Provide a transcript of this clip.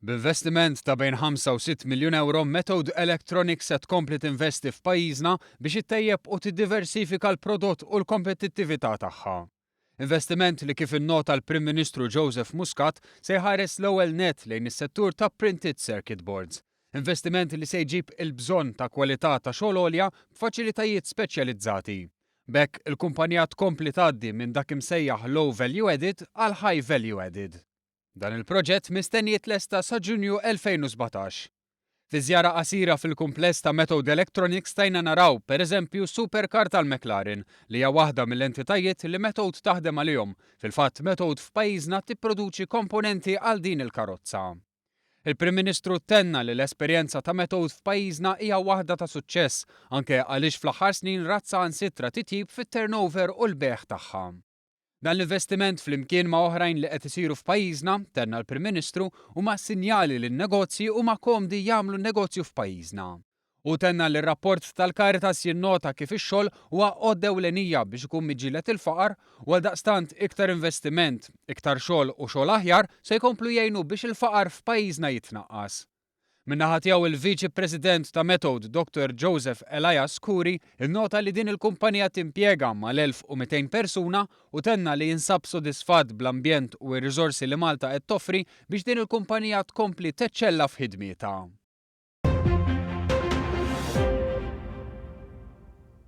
B'investiment ta' bejn 5 u 6 miljun euro, Methode Electronics se tkompli tinvesti f'pajjiżna biex ittejjeb u tiddiversifika l-prodott u l-kompetittività tagħha. Investiment li kif innota l-Prim Ministru Joseph Muscat se jħares l-ewwel net lejn is-settur ta' printed circuit boards. Investiment li se jġib il-bżonn ta' kwalità ta' xogħol għolja b'faċilitajiet speċjalizzati. B'hekk il-kumpanija tkompli tgħaddi minn dak imsejjaħ low value added għal high value added. Dan il-proġett mistenni jitlesta sa' Ġunju 2017. Fi żjara qasira fil-kumpless ta' Methode Electronics stajna naraw pereżempju supercar tal-McLaren li hija waħda mill-entitajiet li Methode taħdem għalihom. Fil-fatt Methode f'pajjiżna tipproduċi komponenti għal din il-karozza. Il-Prim Ministru tenna li l-esperjenza ta' Methode f'pajjiżna hija waħda ta' suċċess anke għaliex fl-aħħar snin razza ansitra titjib fit-turnover u l-beħ tagħha. Dan l-investiment flimkien ma' oħrajn li qed isiru f'pajjiżna, tenna l-Prim Ministru, huma sinjali li n-negozji huma komdi jagħmlu negozju f'pajjiżna. U tenna li r-rapport tal-Caritas jinnota kif ix-xogħol huwa għodda ewlenija biex ikun miġġieled il-faqar u għaldaqstant iktar investiment, iktar xogħol u xogħol aħjar se jkomplu jgħinu biex il-faqar f'pajjiżna jitnaqqas. Min-naħa tiegħu il-Viċi President ta' Methode Dr. Joseph Elias Kuri innota li din il-kumpanija timpjega mal-1200 persuna u tenna li jinsab sodisfatt bl-ambjent u r-riżorsi li Malta qed toffri biex din il-kumpanija tkompli teċċella f'ħidmietha.